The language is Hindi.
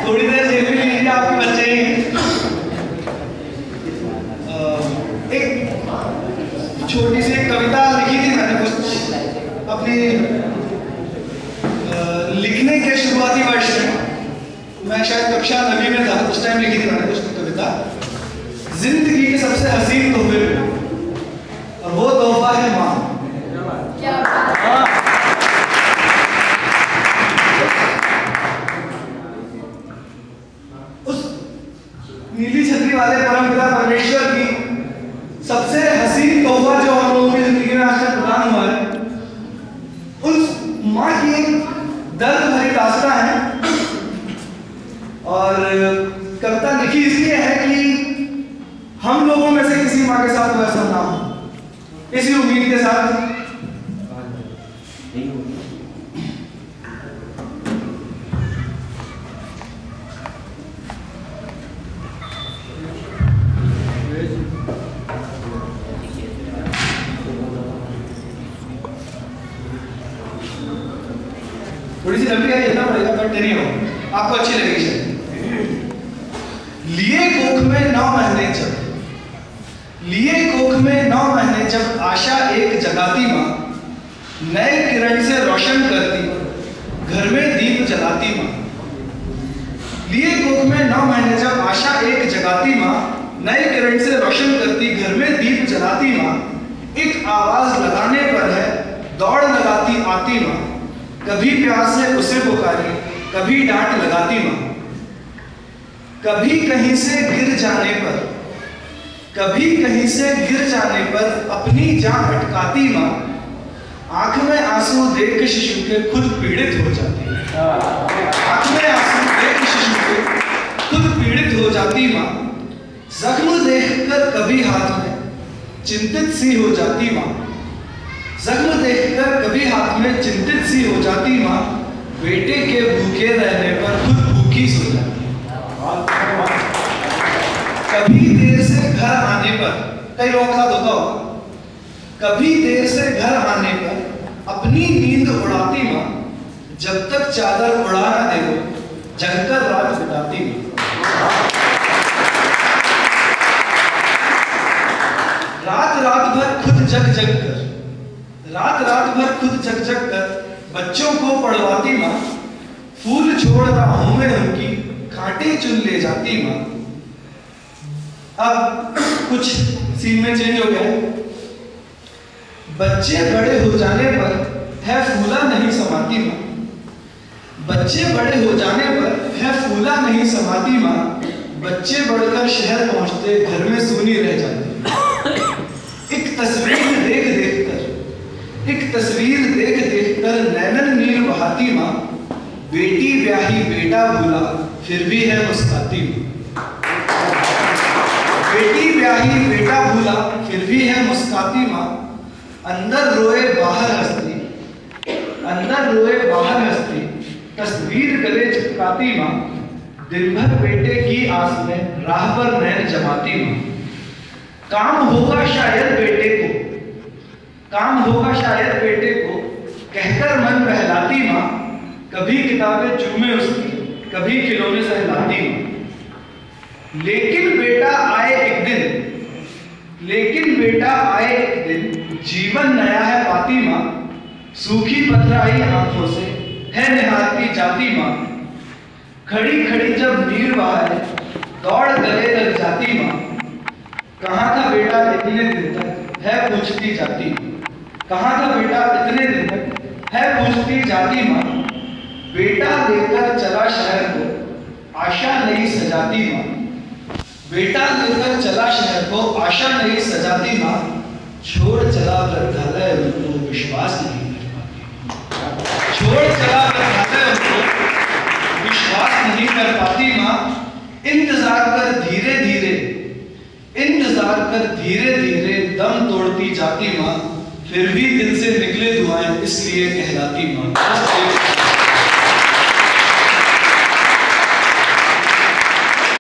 थोड़ी देर जेल भी लीजिए, आपके बच्चे ही हैं। एक छोटी सी कविता लिखी थी मैंने कुछ अपनी लिखने के शुरुआती वर्ष में, मैं शायद कक्षा 9वीं में था, उस टाइम लिखी थी मैंने कुछ कविता, जिंदगी के सबसे हसीन तोहफे, और वो तोहफा है माँ। उस नीली छतरी वाले परमपिता परमेश्वर की सबसे हसीन तोहफा जो हम लोगों की जिंदगी में आज तक प्रदान हुआ है, उस माँ की एक दर्द भरी दास्तां है। और कविता लिखी इसलिए है कि हम लोगों में से किसी माँ के साथ वैसा ना हो, इसी उम्मीद के साथ थोड़ी सी लंबी है, लिखना पड़ेगा, बट नहीं हो, आपको अच्छी लगेगी शायद। लिए कोख में 9 महीने जब, लिए कोख में 9 महीने जब आशा एक जगाती माँ, नए किरण से रोशन करती घर में दीप जलाती माँ। लिए कोख में 9 महीने जब आशा एक जगाती माँ, नए किरण से रोशन करती घर में दीप जलाती माँ। एक आवाज लगाने पर है दौड़ लगाती आती माँ, कभी प्यार से उसे पुकारी, कभी डांट लगाती माँ। कभी कहीं से गिर जाने पर, कभी कहीं से गिर जाने पर अपनी जान अटकाती माँ। आंख में आंसू देख शिशु के खुद पीड़ित हो जाती है। आंख में आंसू देख शिशु के खुद पीड़ित हो जाती माँ। जख्म देखकर कभी हाथ में चिंतित सी हो जाती माँ। जख्म देखकर कभी हाथ में चिंतित सी हो जाती माँ। बेटे के भूखे रहने पर खुद भूखी सो जाती है। कभी देर से घर आने पर, कई लोगों के साथ होता होगा, कभी देर से घर आने पर अपनी नींद उड़ाती माँ। जब तक चादर उड़ा ना दे वो जगकर रात बिताती माँ। रात रात भर खुद जग जग कर, रात रात भर खुद जग जग कर बच्चों को पढ़वाती माँ। फूल छोड़ राहों में उनकी कांटे चुन ले जाती माँ। अब कुछ सीन में चेंज हो गया। बच्चे बड़े हो जाने पर है फूला नहीं समाती माँ। बच्चे बड़े हो जाने पर है फूला नहीं समाती माँ। बच्चे बढ़कर शहर पहुंचते घर में सूनी रह जाती। एक तस्वीर देख देख कर, एक तस्वीर देख देख कर नैनन नीर बहाती माँ। बेटी ब्याही बेटा भूला फिर भी है मुस्काती माँ। बेटी ब्याही बेटा भूला फिर भी है मुस्काती माँ। अंदर रोए बाहर हंसती, अंदर रोए बाहर हंसती, तस्वीर गले चिपकाती माँ। दिन भर बेटे की आस में राह पर नैन जमाती माँ। काम होगा शायद बेटे को, काम होगा शायद बेटे को, कहकर मन बहलाती माँ। कभी किताबें चूमे उसकी, कभी खिलौने सहलाती माँ। लेकिन बेटा आए एक दिन, लेकिन बेटा आए एक दिन, जीवन नया है पाती माँ। सूखी पथराई आंखों से है निहारती जाती माँ। खड़ी खड़ी जब नीर बहाए दौड़ गले तक जाती माँ। कहाँ था बेटा इतने दिन तक है पूछती जाती। कहाँ था बेटा इतने दिन तक है पूछती जाती माँ। बेटा लेकर चला शहर को आशा नहीं सजाती माँ। बेटा लेकर चला शहर को आशा नहीं सजाती माँ। छोड़ चला वृद्धालय उनको विश्वास नहीं कर पाती। छोड़ चला वृद्धालय उनको विश्वास नहीं कर पाती माँ। इंतजार कर धीरे धीरे, इंतजार कर धीरे धीरे दम तोड़ती जाती माँ। फिर भी दिल से निकले दुआएं इसलिए कहलाती माँ।